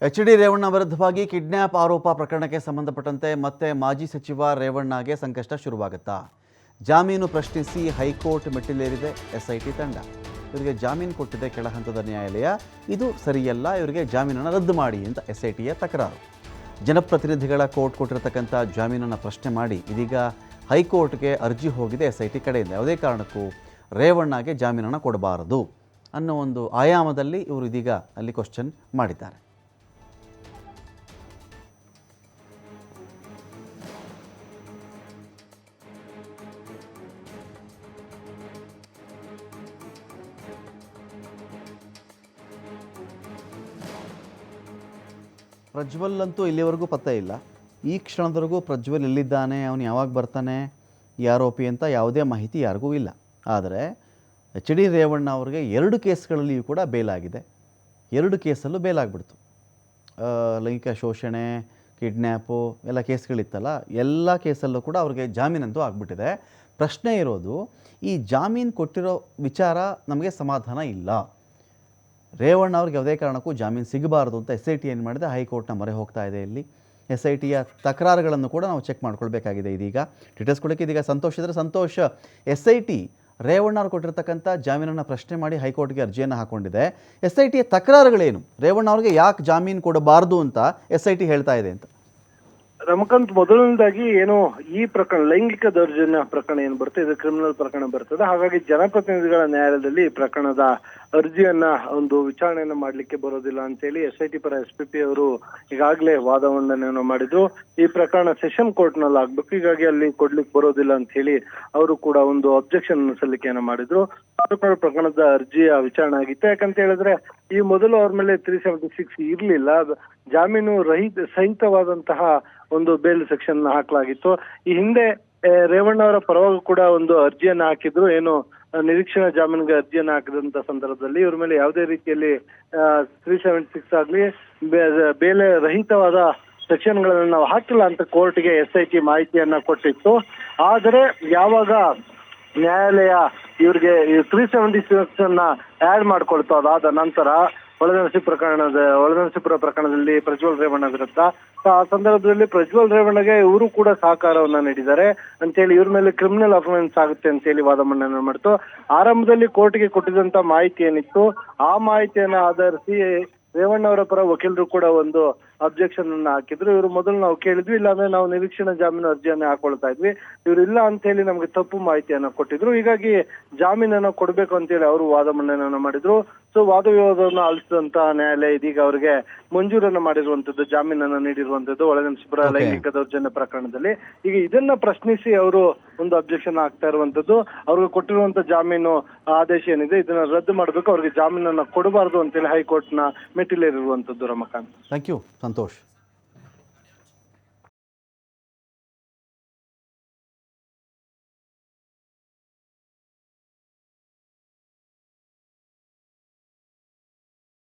H D. Revanna ವಿರುದ್ಧವಾಗಿ kidnap ಆರೋಪ ಪ್ರಕರಣಕ್ಕೆ ಸಂಬಂಧಪಟ್ಟಂತೆ ಮತ್ತೆ ಮಾಜಿ ಸಚಿವ ರೇವಣ್ಣಗೆ ಸಂಕಷ್ಟ ಶುರುವಾಗುತ್ತಾ? ಜಾಮೀನು ಪ್ರಶ್ನಿಸಿ ಹೈಕೋರ್ಟ್ ಮೆಟ್ಟಿಲೇರಿದೆ ಎಸ್ಐಟಿ ತಂಡ. ಇವರಿಗೆ ಜಾಮೀನು ಕೊಟ್ಟಿದೆ ಕೆಳ ಹಂತದ ನ್ಯಾಯಾಲಯ. ಇದು ಸರಿಯಲ್ಲ, ಇವರಿಗೆ ಜಾಮೀನನ್ನು ರದ್ದು ಮಾಡಿ ಅಂತ ಎಸ್ಐಟಿಯ ತಕರಾರು. ಜನಪ್ರತಿನಿಧಿಗಳ ಕೋರ್ಟ್ ಕೊಟ್ಟಿರತಕ್ಕಂಥ ಜಾಮೀನನ್ನು ಪ್ರಶ್ನೆ ಮಾಡಿ ಇದೀಗ ಹೈಕೋರ್ಟ್ಗೆ ಅರ್ಜಿ ಹೋಗಿದೆ ಎಸ್ಐಟಿ ಕಡೆಯಿಂದ. ಯಾವುದೇ ಕಾರಣಕ್ಕೂ ರೇವಣ್ಣಗೆ ಜಾಮೀನನ್ನು ಕೊಡಬಾರದು ಅನ್ನೋ ಒಂದು ಆಯಾಮದಲ್ಲಿ ಇವರು ಇದೀಗ ಅಲ್ಲಿ ಕ್ವಶನ್ ಮಾಡಿದ್ದಾರೆ. ಪ್ರಜ್ವಲ್ ಅಂತೂ ಇಲ್ಲಿವರೆಗೂ ಪತ್ತೆ ಇಲ್ಲ. ಈ ಕ್ಷಣದವರೆಗೂ ಪ್ರಜ್ವಲ್ ಎಲ್ಲಿದ್ದಾನೆ, ಅವನು ಯಾವಾಗ ಬರ್ತಾನೆ, ಈ ಆರೋಪಿ ಅಂತ ಯಾವುದೇ ಮಾಹಿತಿ ಯಾರಿಗೂ ಇಲ್ಲ. ಆದರೆ ಎಚ್.ಡಿ. ರೇವಣ್ಣ ಅವರಿಗೆ 2 ಕೇಸ್ಗಳಲ್ಲಿಯೂ ಕೂಡ ಬೇಲಾಗಿದೆ. 2 ಕೇಸಲ್ಲೂ ಬೇಲಾಗ್ಬಿಡ್ತು. ಲೈಂಗಿಕ ಶೋಷಣೆ, ಕಿಡ್ನ್ಯಾಪು ಎಲ್ಲ ಕೇಸ್ಗಳಿತ್ತಲ್ಲ, ಎಲ್ಲ ಕೇಸಲ್ಲೂ ಕೂಡ ಅವ್ರಿಗೆ ಜಾಮೀನಂತೂ ಆಗಿಬಿಟ್ಟಿದೆ. ಪ್ರಶ್ನೆ ಇರೋದು, ಈ ಜಾಮೀನು ಕೊಟ್ಟಿರೋ ವಿಚಾರ ನಮಗೆ ಸಮಾಧಾನ ಇಲ್ಲ. ರೇವಣ್ಣ ಅವ್ರಿಗೆ ಯಾವುದೇ ಕಾರಣಕ್ಕೂ ಜಾಮೀನು ಸಿಗಬಾರ್ದು ಅಂತ ಎಸ್ಐಟಿ ಏನು ಮಾಡಿದೆ, ಹೈಕೋರ್ಟ್ನ ಮೊರೆ ಹೋಗ್ತಾ ಇದೆ. ಇಲ್ಲಿ ಎಸ್ಐಟಿಯ ತಕರಾರುಗಳನ್ನು ಕೂಡ ನಾವು ಚೆಕ್ ಮಾಡ್ಕೊಳ್ಬೇಕಾಗಿದೆ. ಇದೀಗ ಡೀಟೇಲ್ಸ್ ಕೊಡೋಕ್ಕೆ ಇದೀಗ ಸಂತೋಷ್ ಇದ್ದರೆ, ಸಂತೋಷ್, ಎಸ್ಐಟಿ ರೇವಣ್ಣ ಅವ್ರು ಕೊಟ್ಟಿರ್ತಕ್ಕಂಥ ಜಾಮೀನನ್ನು ಪ್ರಶ್ನೆ ಮಾಡಿ ಹೈಕೋರ್ಟ್ಗೆ ಅರ್ಜಿಯನ್ನು ಹಾಕ್ಕೊಂಡಿದೆ. ಎಸ್ಐಟಿಯ ತಕರಾರುಗಳೇನು, ರೇವಣ್ಣ ಅವ್ರಿಗೆ ಯಾಕೆ ಜಾಮೀನು ಕೊಡಬಾರ್ದು ಅಂತ ಎಸ್ಐಟಿ ಹೇಳ್ತಾ ಇದೆ ಅಂತ? ರಮಕಾಂತ್, ಮೊದಲನೇದಾಗಿ ಏನು ಈ ಪ್ರಕರಣ ಲೈಂಗಿಕ ದೌರ್ಜನ್ಯ ಪ್ರಕರಣ ಏನು ಬರುತ್ತೆ, ಇದು ಕ್ರಿಮಿನಲ್ ಪ್ರಕರಣ ಬರ್ತದೆ. ಹಾಗಾಗಿ ಜನಪ್ರತಿನಿಧಿಗಳ ನ್ಯಾಯಾಲಯದಲ್ಲಿ ಈ ಪ್ರಕರಣದ ಅರ್ಜಿಯನ್ನ ಒಂದು ವಿಚಾರಣೆಯನ್ನ ಮಾಡ್ಲಿಕ್ಕೆ ಬರೋದಿಲ್ಲ ಅಂತೇಳಿ ಎಸ್ಐಟಿ ಪರ SPP ಅವರು ಈಗಾಗಲೇ ವಾದವನ್ನ ಮಾಡಿದ್ರು. ಈ ಪ್ರಕರಣ ಸೆಷನ್ ಕೋರ್ಟ್ ನಲ್ಲಿ ಆಗ್ಬೇಕು, ಹೀಗಾಗಿ ಅಲ್ಲಿ ಕೊಡ್ಲಿಕ್ಕೆ ಬರೋದಿಲ್ಲ ಅಂತ ಹೇಳಿ ಅವರು ಕೂಡ ಒಂದು ಅಬ್ಜೆಕ್ಷನ್ ಸಲ್ಲಿಕೆಯನ್ನ ಮಾಡಿದ್ರು. ಪ್ರಕರಣದ ಅರ್ಜಿಯ ವಿಚಾರಣೆ ಆಗಿತ್ತು. ಯಾಕಂತ ಹೇಳಿದ್ರೆ ಈ ಮೊದಲು ಅವ್ರ ಮೇಲೆ 376 ಇರ್ಲಿಲ್ಲ, ಜಾಮೀನು ಸಹಿತವಾದಂತಹ ಒಂದು ಬೇಲ್ ಸೆಕ್ಷನ್ ಹಾಕಲಾಗಿತ್ತು. ಈ ಹಿಂದೆ ರೇವಣ್ಣ ಅವರ ಪರವಾಗಿ ಕೂಡ ಒಂದು ಅರ್ಜಿಯನ್ನ ಹಾಕಿದ್ರು. ಏನು ನಿರೀಕ್ಷಣಾ ಜಾಮೀನಿಗೆ ಅರ್ಜಿಯನ್ನ ಹಾಕಿದಂತ ಸಂದರ್ಭದಲ್ಲಿ ಇವ್ರ ಮೇಲೆ ಯಾವುದೇ ರೀತಿಯಲ್ಲಿ 376 ಆಗ್ಲಿ ಬೇಲೆ ರಹಿತವಾದ ಸೆಕ್ಷನ್ಗಳನ್ನ ನಾವು ಹಾಕಿಲ್ಲ ಅಂತ ಕೋರ್ಟ್ಗೆ SIT ಮಾಹಿತಿಯನ್ನ ಕೊಟ್ಟಿತ್ತು. ಆದರೆ ಯಾವಾಗ ನ್ಯಾಯಾಲಯ ಇವ್ರಿಗೆ 376 ಅನ್ನ ಆಡ್ ಮಾಡ್ಕೊಳ್ತು, ಅದಾದ ನಂತರ ಒಳನರಸೀಪುರ ಪ್ರಕರಣದಲ್ಲಿ ಪ್ರಜ್ವಲ್ ರೇವಣ್ಣ ವಿರುದ್ಧ, ಆ ಸಂದರ್ಭದಲ್ಲಿ ಪ್ರಜ್ವಲ್ ರೇವಣ್ಣಗೆ ಇವರು ಕೂಡ ಸಹಕಾರವನ್ನ ನೀಡಿದ್ದಾರೆ ಅಂತೇಳಿ ಇವ್ರ ಮೇಲೆ ಕ್ರಿಮಿನಲ್ ಅಫೆನ್ಸ್ ಆಗುತ್ತೆ ಅಂತೇಳಿ ವಾದ ಮಂಡನೆ ಮಾಡ್ತು. ಆರಂಭದಲ್ಲಿ ಕೋರ್ಟ್ಗೆ ಕೊಟ್ಟಿದಂತ ಮಾಹಿತಿ ಏನಿತ್ತು, ಆ ಮಾಹಿತಿಯನ್ನ ಆಧರಿಸಿ ರೇವಣ್ಣ ಅವರ ಪರ ವಕೀಲರು ಕೂಡ ಒಂದು ಅಬ್ಜೆಕ್ಷನ್ ಅನ್ನ ಹಾಕಿದ್ರು. ಇವರು ಮೊದಲು ನಾವು ಕೇಳಿದ್ವಿ, ಇಲ್ಲಾಂದ್ರೆ ನಾವು ನಿರೀಕ್ಷಣಾ ಜಾಮೀನು ಅರ್ಜಿಯನ್ನ ಹಾಕೊಳ್ತಾ ಇದ್ವಿ, ಇವ್ರು ಇಲ್ಲ ಅಂತ ಹೇಳಿ ನಮ್ಗೆ ತಪ್ಪು ಮಾಹಿತಿಯನ್ನ ಕೊಟ್ಟಿದ್ರು, ಹೀಗಾಗಿ ಜಾಮೀನನ್ನ ಕೊಡ್ಬೇಕು ಅಂತೇಳಿ ಅವರು ವಾದ ಮಂಡನೆಯನ್ನ ಮಾಡಿದ್ರು. ಸೊ ವಾದ ವಿವಾದವನ್ನು ಆಲಿಸಿದಂತ ನ್ಯಾಯಾಲಯ ಇದೀಗ ಅವರಿಗೆ ಮಂಜೂರನ್ನ ಮಾಡಿರುವಂತದ್ದು, ಜಾಮೀನನ್ನ ನೀಡಿರುವಂತದ್ದು ಒಳನರಸೀಪುರ ಲೈಂಗಿಕ ದೌರ್ಜನ್ಯ ಪ್ರಕರಣದಲ್ಲಿ. ಈಗ ಇದನ್ನ ಪ್ರಶ್ನಿಸಿ ಅವರು ಒಂದು ಅಬ್ಜೆಕ್ಷನ್ ಆಗ್ತಾ ಇರುವಂತದ್ದು. ಅವ್ರಿಗೆ ಕೊಟ್ಟಿರುವಂತ ಜಾಮೀನು ಆದೇಶ ಏನಿದೆ ಇದನ್ನ ರದ್ದು ಮಾಡಬೇಕು, ಅವ್ರಿಗೆ ಜಾಮೀನನ್ನ ಕೊಡಬಾರ್ದು ಅಂತೇಳಿ ಹೈಕೋರ್ಟ್ನ ಮೆಟ್ಟಿಲೇರಿರುವಂತದ್ದು. Ramakant, thank you Santosh.